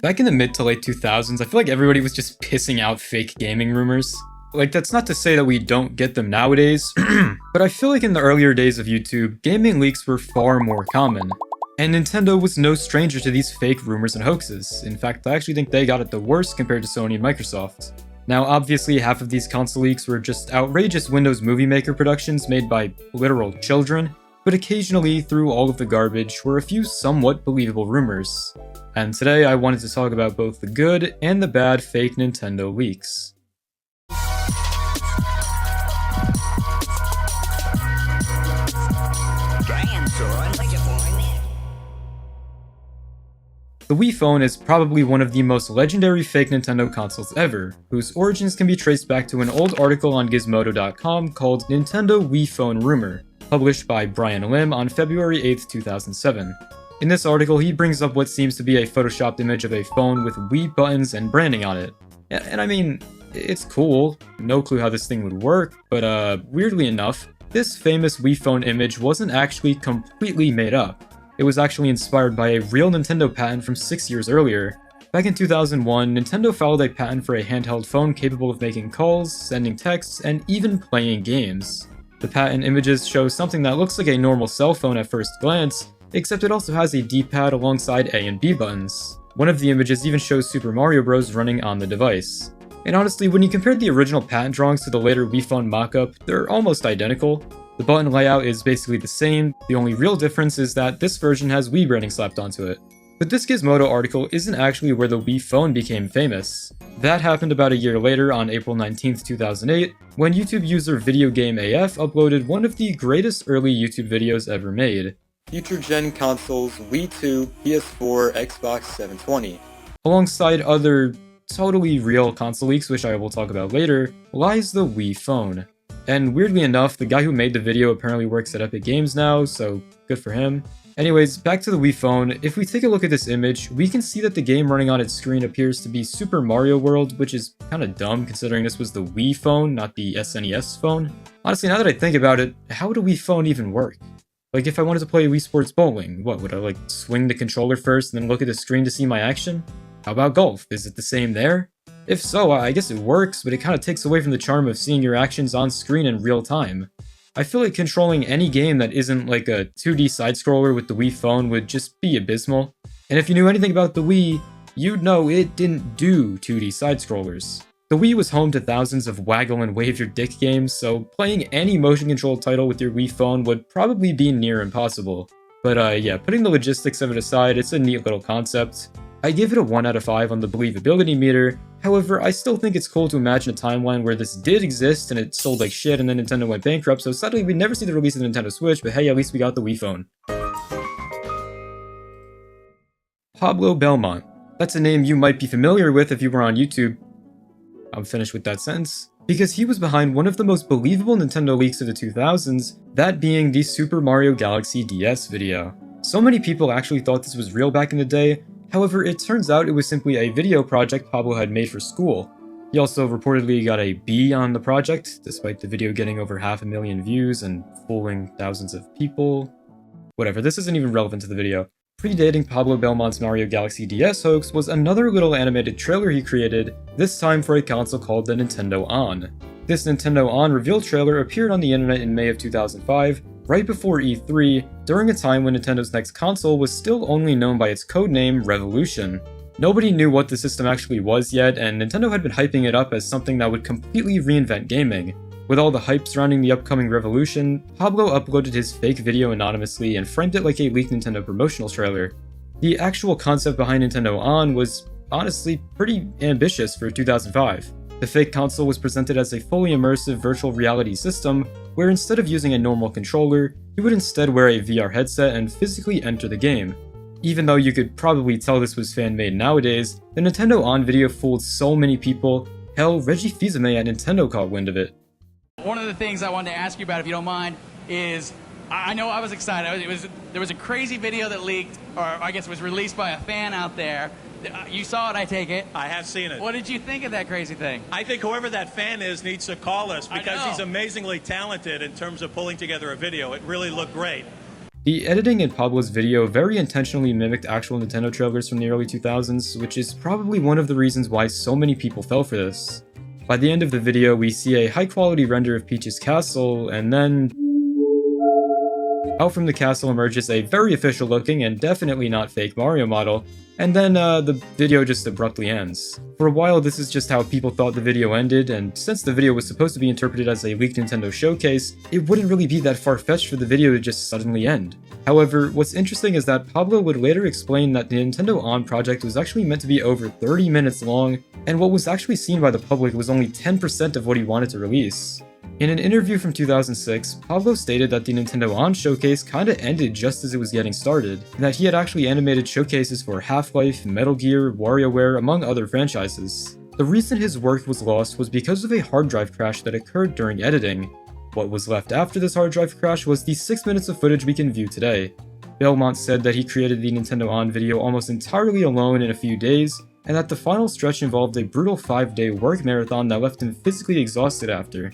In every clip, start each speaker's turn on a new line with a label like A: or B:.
A: Back in the mid to late 2000s, I feel like everybody was just pissing out fake gaming rumors. Like, that's not to say that we don't get them nowadays, but I feel like in the earlier days of YouTube, gaming leaks were far more common. And Nintendo was no stranger to these fake rumors and hoaxes. In fact, I actually think they got it the worst compared to Sony and Microsoft. Now, obviously, half of these console leaks were just outrageous Windows Movie Maker productions made by literal children, but occasionally, through all of the garbage, were a few somewhat believable rumors. And today, I wanted to talk about both the good and the bad fake Nintendo leaks. The Wii phone is probably one of the most legendary fake Nintendo consoles ever, whose origins can be traced back to an old article on Gizmodo.com called Nintendo Wii Phone Rumor, published by Brian Lim on February 8, 2007. In this article, he brings up what seems to be a photoshopped image of a phone with Wii buttons and branding on it. And I mean, it's cool, no clue how this thing would work, but weirdly enough, this famous Wii phone image wasn't actually completely made up. It was actually inspired by a real Nintendo patent from 6 years earlier. Back in 2001, Nintendo filed a patent for a handheld phone capable of making calls, sending texts, and even playing games. The patent images show something that looks like a normal cell phone at first glance, except it also has a D-pad alongside A and B buttons. One of the images even shows Super Mario Bros. Running on the device. And honestly, when you compare the original patent drawings to the later Wii phone mock-up, they're almost identical. The button layout is basically the same, the only real difference is that this version has Wii branding slapped onto it. But this Gizmodo article isn't actually where the Wii phone became famous. That happened about a year later on April 19, 2008, when YouTube user VideoGameAF uploaded one of the greatest early YouTube videos ever made. Future gen consoles Wii 2, PS4, Xbox 720. Alongside other totally real console leaks, which I will talk about later, lies the Wii phone. And weirdly enough, the guy who made the video apparently works at Epic Games now, so good for him. Anyways, back to the Wii phone. If we take a look at this image, we can see that the game running on its screen appears to be Super Mario World, which is kinda dumb considering this was the Wii phone, not the SNES phone. Honestly, now that I think about it, how would a Wii phone even work? Like, if I wanted to play Wii Sports bowling, what, would I like swing the controller first and then look at the screen to see my action? How about golf? Is it the same there? If so, I guess it works, but it kinda takes away from the charm of seeing your actions on screen in real time. I feel like controlling any game that isn't like a 2D side-scroller with the Wii phone would just be abysmal. And if you knew anything about the Wii, you'd know it didn't do 2D side-scrollers. The Wii was home to thousands of waggle and wave your dick games, so playing any motion-controlled title with your Wii phone would probably be near impossible. But yeah, putting the logistics of it aside, it's a neat little concept. I give it a 1 out of 5 on the believability meter. However, I still think it's cool to imagine a timeline where this did exist and it sold like shit and then Nintendo went bankrupt, so sadly we'd never see the release of the Nintendo Switch, but hey, at least we got the Wii phone. Pablo Belmont. That's a name you might be familiar with if you were on YouTube. I'm finished with that sentence. Because he was behind one of the most believable Nintendo leaks of the 2000s, that being the Super Mario Galaxy DS video. So many people actually thought this was real back in the day. However, it turns out it was simply a video project Pablo had made for school. He also reportedly got a B on the project, despite the video getting over 500,000 views and fooling thousands of people. Whatever, this isn't even relevant to the video. Predating Pablo Belmont's Mario Galaxy DS hoax was another little animated trailer he created, this time for a console called the Nintendo On. This Nintendo On reveal trailer appeared on the internet in May of 2005, right before E3, during a time when Nintendo's next console was still only known by its codename Revolution. Nobody knew what the system actually was yet, and Nintendo had been hyping it up as something that would completely reinvent gaming. With all the hype surrounding the upcoming Revolution, Pablo uploaded his fake video anonymously and framed it like a leaked Nintendo promotional trailer. The actual concept behind Nintendo On was honestly pretty ambitious for 2005. The fake console was presented as a fully immersive virtual reality system, where instead of using a normal controller, you would instead wear a VR headset and physically enter the game. Even though you could probably tell this was fan-made nowadays, the Nintendo On video fooled so many people, hell, Reggie Fils-Aimé at Nintendo caught wind of it.
B: One of the things I wanted to ask you about, if you don't mind, is I know I was excited. There was a crazy video that leaked, or I guess was released by a fan out there. You saw it, I take it.
C: I have seen it.
B: What did you think of that crazy thing?
C: I think whoever that fan is needs to call us because he's amazingly talented in terms of pulling together a video. It really looked great.
A: The editing in Pablo's video very intentionally mimicked actual Nintendo trailers from the early 2000s, which is probably one of the reasons why so many people fell for this. By the end of the video, we see a high-quality render of Peach's castle, and then out from the castle emerges a very official-looking and definitely not fake Mario model, and then the video just abruptly ends. For a while, this is just how people thought the video ended, and since the video was supposed to be interpreted as a leaked Nintendo showcase, it wouldn't really be that far-fetched for the video to just suddenly end. However, what's interesting is that Pablo would later explain that the Nintendo On project was actually meant to be over 30 minutes long, and what was actually seen by the public was only 10% of what he wanted to release. In an interview from 2006, Pablo stated that the Nintendo On showcase kinda ended just as it was getting started, and that he had actually animated showcases for Half-Life, Metal Gear, WarioWare, among other franchises. The reason his work was lost was because of a hard drive crash that occurred during editing. What was left after this hard drive crash was the 6 minutes of footage we can view today. Belmont said that he created the Nintendo On video almost entirely alone in a few days, and that the final stretch involved a brutal 5-day work marathon that left him physically exhausted after.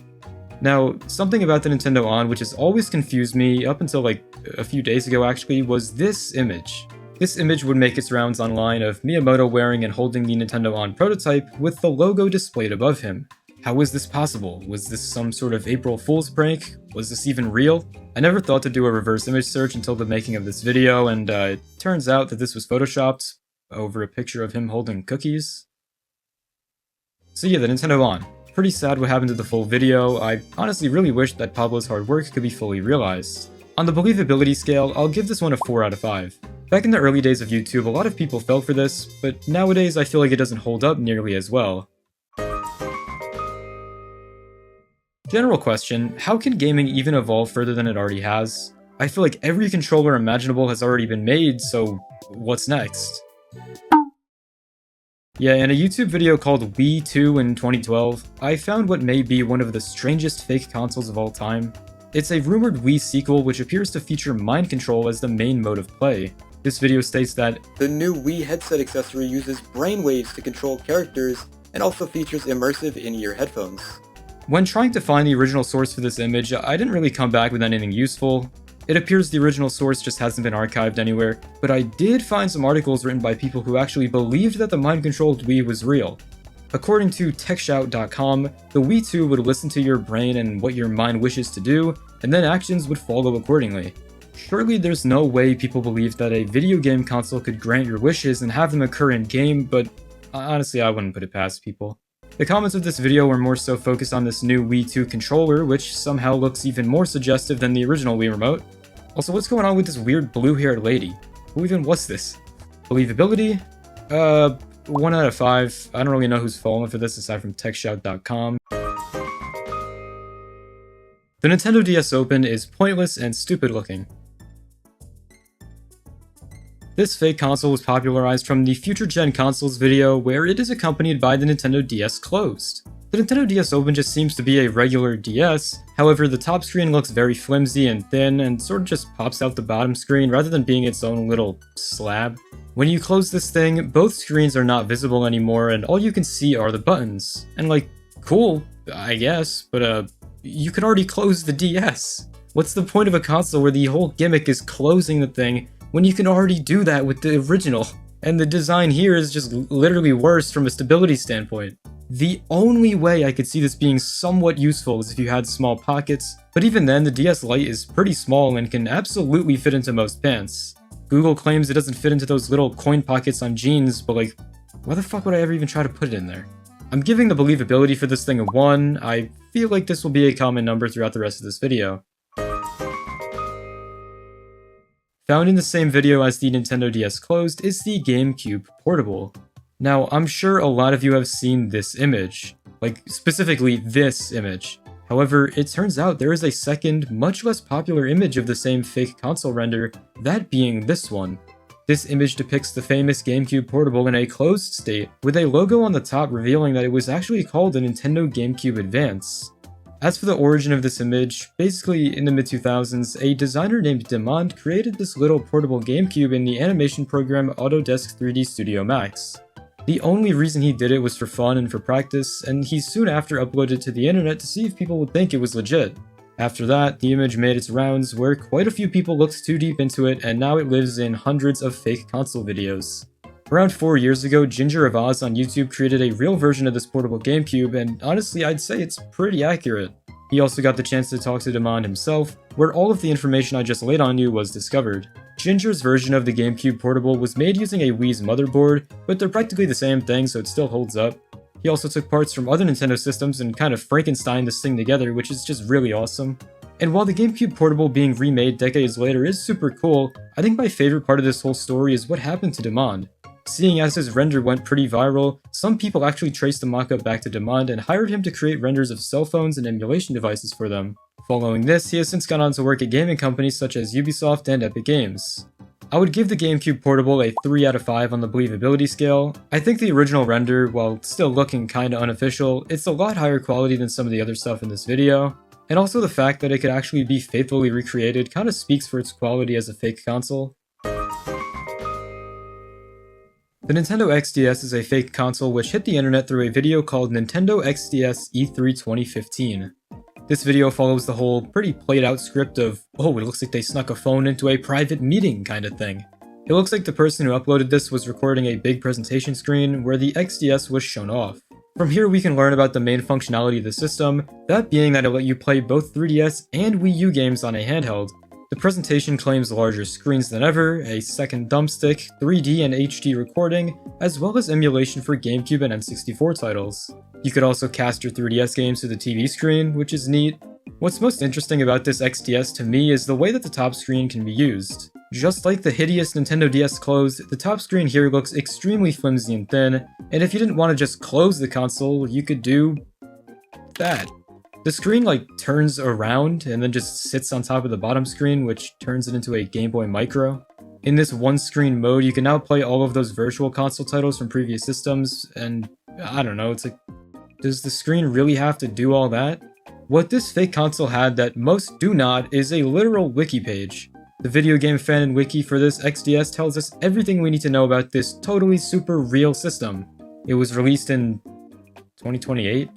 A: Now, something about the Nintendo On which has always confused me, up until like a few days ago actually, was this image. This image would make its rounds online of Miyamoto wearing and holding the Nintendo On prototype with the logo displayed above him. How was this possible? Was this some sort of April Fool's prank? Was this even real? I never thought to do a reverse image search until the making of this video, and it turns out that this was photoshopped over a picture of him holding cookies. So yeah, the Nintendo On. Pretty sad what happened to the full video. I honestly really wish that Pablo's hard work could be fully realized. On the believability scale, I'll give this one a 4 out of 5. Back in the early days of YouTube, a lot of people fell for this, but nowadays I feel like it doesn't hold up nearly as well. General question, how can gaming even evolve further than it already has? I feel like every controller imaginable has already been made, so what's next? Yeah, in a YouTube video called Wii 2 in 2012, I found what may be one of the strangest fake consoles of all time. It's a rumored Wii sequel which appears to feature mind control as the main mode of play. This video states that
D: the new Wii headset accessory uses brainwaves to control characters and also features immersive in-ear headphones.
A: When trying to find the original source for this image, I didn't really come back with anything useful. It appears the original source just hasn't been archived anywhere, but I did find some articles written by people who actually believed that the mind-controlled Wii was real. According to TechShout.com, the Wii 2 would listen to your brain and what your mind wishes to do, and then actions would follow accordingly. Surely there's no way people believed that a video game console could grant your wishes and have them occur in-game, but honestly I wouldn't put it past people. The comments of this video were more so focused on this new Wii 2 controller, which somehow looks even more suggestive than the original Wii remote. Also, what's going on with this weird blue-haired lady? Who even was this? Believability? 1 out of 5. I don't really know who's fallen for this aside from TechShout.com. The Nintendo DS Open is pointless and stupid looking. This fake console was popularized from the Future Gen Consoles video, where it is accompanied by the Nintendo DS Closed. The Nintendo DS Open just seems to be a regular DS, however the top screen looks very flimsy and thin and sort of just pops out the bottom screen rather than being its own little slab. When you close this thing, both screens are not visible anymore and all you can see are the buttons. And like, cool, I guess, but you can already close the DS. What's the point of a console where the whole gimmick is closing the thing when you can already do that with the original? And the design here is just literally worse from a stability standpoint. The only way I could see this being somewhat useful is if you had small pockets, but even then the DS Lite is pretty small and can absolutely fit into most pants. Google claims it doesn't fit into those little coin pockets on jeans, but like, why the fuck would I ever even try to put it in there? I'm giving the believability for this thing a 1, I feel like this will be a common number throughout the rest of this video. Found in the same video as the Nintendo DS Closed is the GameCube Portable. Now, I'm sure a lot of you have seen this image, like specifically this image. However, it turns out there is a second, much less popular image of the same fake console render, that being this one. This image depicts the famous GameCube Portable in a closed state, with a logo on the top revealing that it was actually called the Nintendo GameCube Advance. As for the origin of this image, basically in the mid-2000s, a designer named Demae created this little portable GameCube in the animation program Autodesk 3D Studio Max. The only reason he did it was for fun and for practice, and he soon after uploaded it to the internet to see if people would think it was legit. After that, the image made its rounds where quite a few people looked too deep into it, and now it lives in hundreds of fake console videos. Around 4 years ago, Ginger of Oz on YouTube created a real version of this portable GameCube, and honestly I'd say it's pretty accurate. He also got the chance to talk to Demae himself, where all of the information I just laid on you was discovered. Ginger's version of the GameCube portable was made using a Wii's motherboard, but they're practically the same thing, so it still holds up. He also took parts from other Nintendo systems and kind of Frankensteined this thing together, which is just really awesome. And while the GameCube portable being remade decades later is super cool, I think my favorite part of this whole story is what happened to Demae. Seeing as his render went pretty viral, some people actually traced the mockup back to Demae and hired him to create renders of cell phones and emulation devices for them. Following this, he has since gone on to work at gaming companies such as Ubisoft and Epic Games. I would give the GameCube portable a 3 out of 5 on the believability scale. I think the original render, while still looking kinda unofficial, it's a lot higher quality than some of the other stuff in this video. And also the fact that it could actually be faithfully recreated kinda speaks for its quality as a fake console. The Nintendo XDS is a fake console which hit the internet through a video called Nintendo XDS E3 2015. This video follows the whole pretty played out script of, oh, it looks like they snuck a phone into a private meeting kind of thing. It looks like the person who uploaded this was recording a big presentation screen where the XDS was shown off. From here we can learn about the main functionality of the system, that being that it let you play both 3DS and Wii U games on a handheld. The presentation claims larger screens than ever, a second thumbstick, 3D and HD recording, as well as emulation for GameCube and N64 titles. You could also cast your 3DS games to the TV screen, which is neat. What's most interesting about this XDS to me is the way that the top screen can be used. Just like the hideous Nintendo DS close, the top screen here looks extremely flimsy and thin, and if you didn't want to just close the console, you could do that. The screen turns around and then just sits on top of the bottom screen, which turns it into a Game Boy Micro. In this one screen mode, you can now play all of those virtual console titles from previous systems, and I don't know, it's like, does the screen really have to do all that? What this fake console had that most do not is a literal wiki page. The video game fan and wiki for this XDS tells us everything we need to know about this totally super real system. It was released in 2028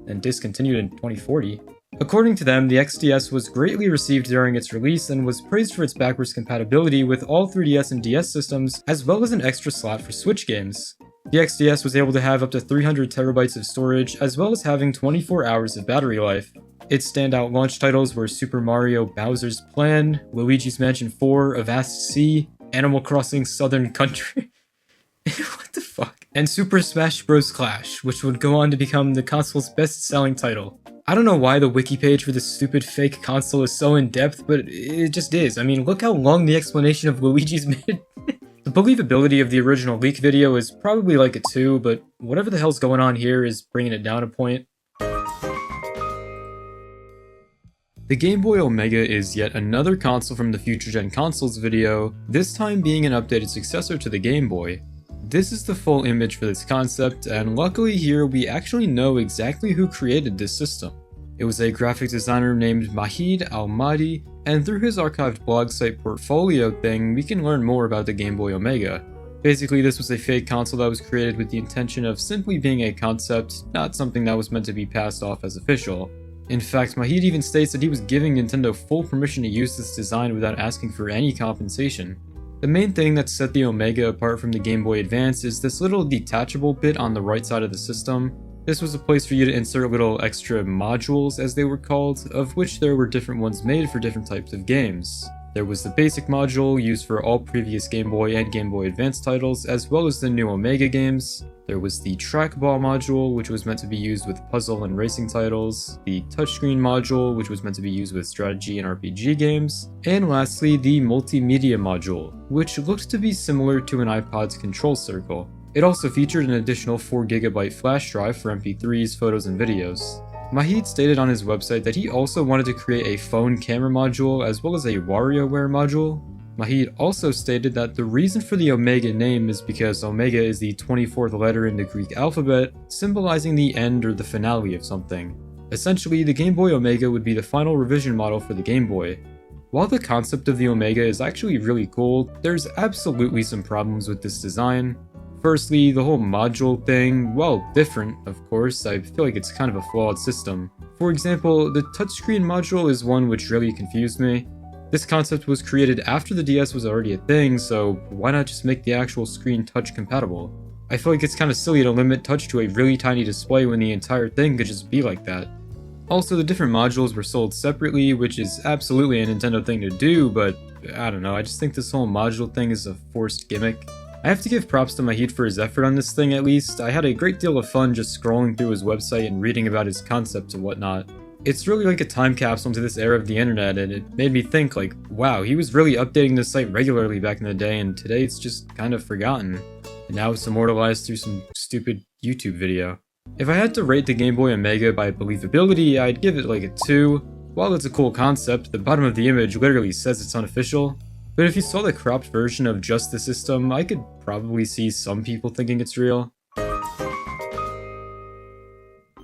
A: and discontinued in 2040. According to them, the XDS was greatly received during its release and was praised for its backwards compatibility with all 3DS and DS systems, as well as an extra slot for Switch games. The XDS was able to have up to 300 terabytes of storage, as well as having 24 hours of battery life. Its standout launch titles were Super Mario Bowser's Plan, Luigi's Mansion 4, Avast Sea, Animal Crossing Southern Country, what the fuck? And Super Smash Bros. Clash, which would go on to become the console's best-selling title. I don't know why the wiki page for this stupid fake console is so in-depth, but it just is. I mean, look how long the explanation of Luigi's made. The believability of the original leak video is probably like a 2, but whatever the hell's going on here is bringing it down a point. The Game Boy Omega is yet another console from the Future Gen Consoles video, this time being an updated successor to the Game Boy. This is the full image for this concept, and luckily here we actually know exactly who created this system. It was a graphic designer named Mahid Al-Mahdi, and through his archived blog site portfolio thing, we can learn more about the Game Boy Omega. Basically, this was a fake console that was created with the intention of simply being a concept, not something that was meant to be passed off as official. In fact, Mahid even states that he was giving Nintendo full permission to use this design without asking for any compensation. The main thing that set the Omega apart from the Game Boy Advance is this little detachable bit on the right side of the system. This was a place for you to insert little extra modules, as they were called, of which there were different ones made for different types of games. There was the basic module, used for all previous Game Boy and Game Boy Advance titles, as well as the new Omega games. There was the trackball module, which was meant to be used with puzzle and racing titles, the touchscreen module, which was meant to be used with strategy and RPG games, and lastly, the multimedia module, which looked to be similar to an iPod's control circle. It also featured an additional 4GB flash drive for MP3s, photos, and videos. Mahid stated on his website that he also wanted to create a phone camera module as well as a WarioWare module. Mahid also stated that the reason for the Omega name is because Omega is the 24th letter in the Greek alphabet, symbolizing the end or the finale of something. Essentially, the Game Boy Omega would be the final revision model for the Game Boy. While the concept of the Omega is actually really cool, there's absolutely some problems with this design. Firstly, the whole module thing, while different, of course, I feel like it's kind of a flawed system. For example, the touchscreen module is one which really confused me. This concept was created after the DS was already a thing, so why not just make the actual screen touch compatible? I feel like it's kind of silly to limit touch to a really tiny display when the entire thing could just be like that. Also, the different modules were sold separately, which is absolutely a Nintendo thing to do, but I don't know, I just think this whole module thing is a forced gimmick. I have to give props to Mahit for his effort on this thing at least. I had a great deal of fun just scrolling through his website and reading about his concepts and whatnot. It's really like a time capsule into this era of the internet, and it made me think like, wow, he was really updating this site regularly back in the day, and today it's just kind of forgotten. And now it's immortalized through some stupid YouTube video. If I had to rate the Game Boy Omega by believability, I'd give it like a 2. While it's a cool concept, the bottom of the image literally says it's unofficial. But if you saw the cropped version of just the system, I could probably see some people thinking it's real.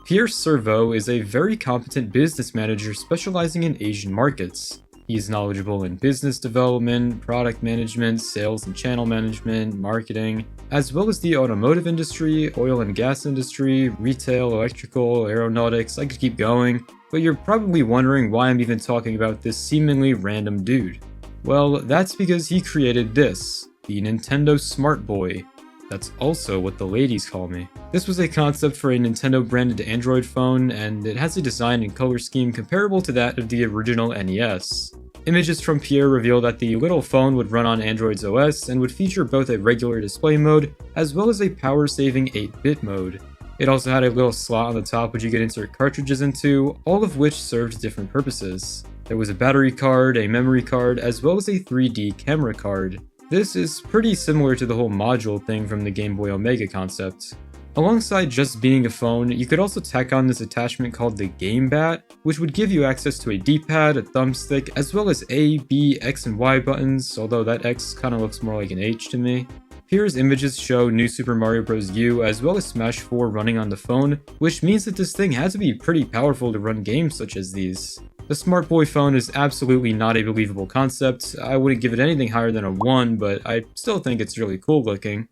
A: Pierre Servo is a very competent business manager specializing in Asian markets. He is knowledgeable in business development, product management, sales and channel management, marketing, as well as the automotive industry, oil and gas industry, retail, electrical, aeronautics. I could keep going, but you're probably wondering why I'm even talking about this seemingly random dude. Well, that's because he created this, the Nintendo Smart Boy. That's also what the ladies call me. This was a concept for a Nintendo branded Android phone, and it has a design and color scheme comparable to that of the original NES. Images from Pierre reveal that the little phone would run on Android's OS and would feature both a regular display mode as well as a power-saving 8-bit mode. It also had a little slot on the top which you could insert cartridges into, all of which served different purposes. There was a battery card, a memory card, as well as a 3D camera card. This is pretty similar to the whole module thing from the Game Boy Omega concept. Alongside just being a phone, you could also tack on this attachment called the Game Bat, which would give you access to a D-pad, a thumbstick, as well as A, B, X, and Y buttons, although that X kinda looks more like an H to me. Here's images show New Super Mario Bros. U as well as Smash 4 running on the phone, which means that this thing had to be pretty powerful to run games such as these. The Smart Boy phone is absolutely not a believable concept. I wouldn't give it anything higher than a 1, but I still think it's really cool looking.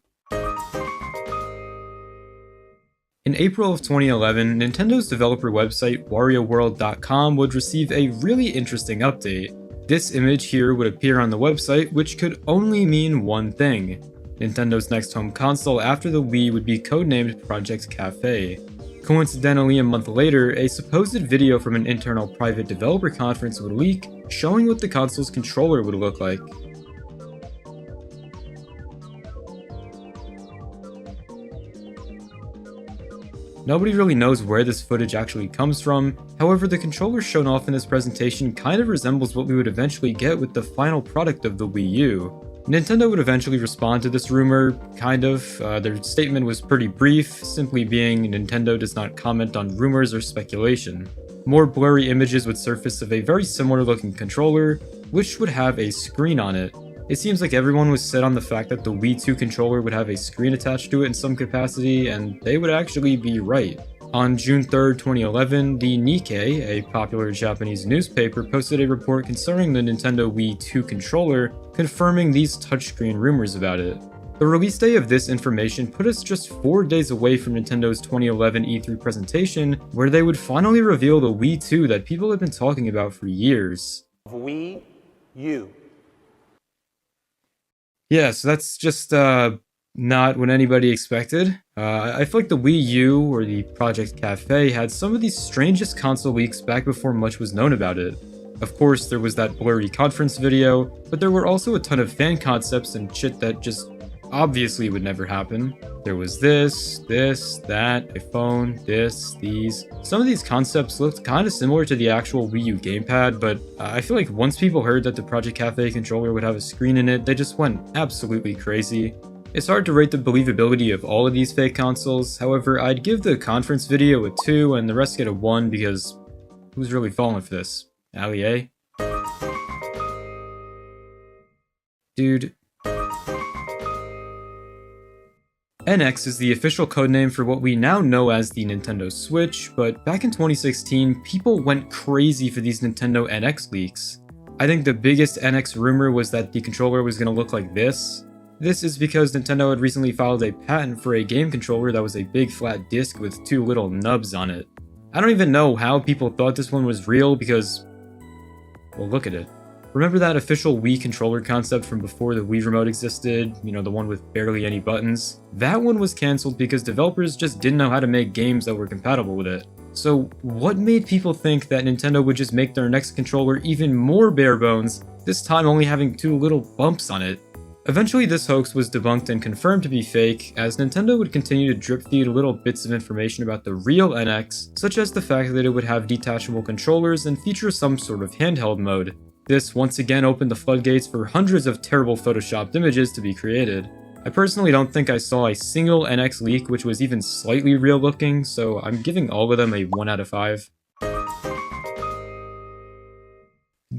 A: In April of 2011, Nintendo's developer website WarioWorld.com would receive a really interesting update. This image here would appear on the website, which could only mean one thing. Nintendo's next home console after the Wii would be codenamed Project Cafe. Coincidentally, a month later, a supposed video from an internal private developer conference would leak, showing what the console's controller would look like. Nobody really knows where this footage actually comes from, however the controller shown off in this presentation kind of resembles what we would eventually get with the final product of the Wii U. Nintendo would eventually respond to this rumor, kind of. Their statement was pretty brief, simply being Nintendo does not comment on rumors or speculation. More blurry images would surface of a very similar looking controller, which would have a screen on it. It seems like everyone was set on the fact that the Wii 2 controller would have a screen attached to it in some capacity, and they would actually be right. On June 3rd, 2011, the Nikkei, a popular Japanese newspaper, posted a report concerning the Nintendo Wii 2 controller, confirming these touchscreen rumors about it. The release day of this information put us just 4 days away from Nintendo's 2011 E3 presentation, where they would finally reveal the Wii 2 that people had been talking about for years.
E: Wii U.
A: Yeah, so that's just, not what anybody expected. I feel like the Wii U, or the Project Cafe, had some of the strangest console leaks back before much was known about it. Of course, there was that blurry conference video, but there were also a ton of fan concepts and shit that just obviously would never happen. There was this, that, a phone, these. Some of these concepts looked kind of similar to the actual Wii U gamepad, but I feel like once people heard that the Project Cafe controller would have a screen in it, they just went absolutely crazy. It's hard to rate the believability of all of these fake consoles, however, I'd give the conference video a 2 and the rest get a 1 because who's really falling for this? Ali A? Dude. NX is the official codename for what we now know as the Nintendo Switch, but back in 2016, people went crazy for these Nintendo NX leaks. I think the biggest NX rumor was that the controller was going to look like this. This is because Nintendo had recently filed a patent for a game controller that was a big flat disc with 2 little nubs on it. I don't even know how people thought this one was real because, well, look at it. Remember that official Wii controller concept from before the Wii Remote existed? You know, the one with barely any buttons? That one was cancelled because developers just didn't know how to make games that were compatible with it. So what made people think that Nintendo would just make their next controller even more bare bones, this time only having 2 little bumps on it? Eventually this hoax was debunked and confirmed to be fake, as Nintendo would continue to drip feed little bits of information about the real NX, such as the fact that it would have detachable controllers and feature some sort of handheld mode. This once again opened the floodgates for hundreds of terrible photoshopped images to be created. I personally don't think I saw a single NX leak which was even slightly real looking, so I'm giving all of them a 1 out of 5.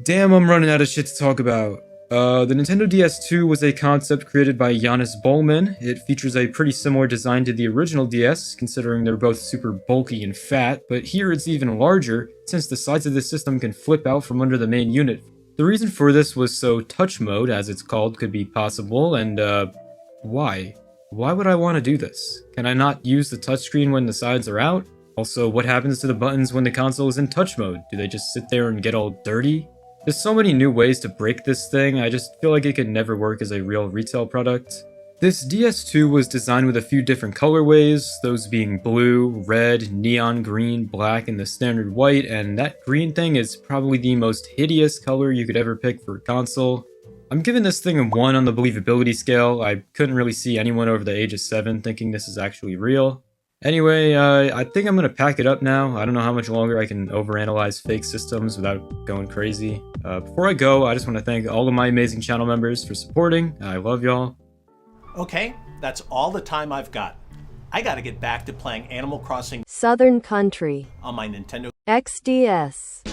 A: Damn, I'm running out of shit to talk about. The Nintendo DS2 was a concept created by Janus Bollman. It features a pretty similar design to the original DS, considering they're both super bulky and fat, but here it's even larger, since the sides of the system can flip out from under the main unit. The reason for this was so touch mode, as it's called, could be possible, and why? Why would I want to do this? Can I not use the touchscreen when the sides are out? Also, what happens to the buttons when the console is in touch mode? Do they just sit there and get all dirty? There's so many new ways to break this thing, I just feel like it could never work as a real retail product. This DS2 was designed with a few different colorways, those being blue, red, neon green, black, and the standard white, and that green thing is probably the most hideous color you could ever pick for a console. I'm giving this thing a 1 on the believability scale. I couldn't really see anyone over the age of 7 thinking this is actually real. Anyway, I think I'm gonna pack it up now. I don't know how much longer I can overanalyze fake systems without going crazy. Before I go, I just want to thank all of my amazing channel members for supporting. I love y'all.
E: Okay, that's all the time I've got. I gotta get back to playing Animal Crossing
F: Southern Country
E: on my Nintendo
F: XDS.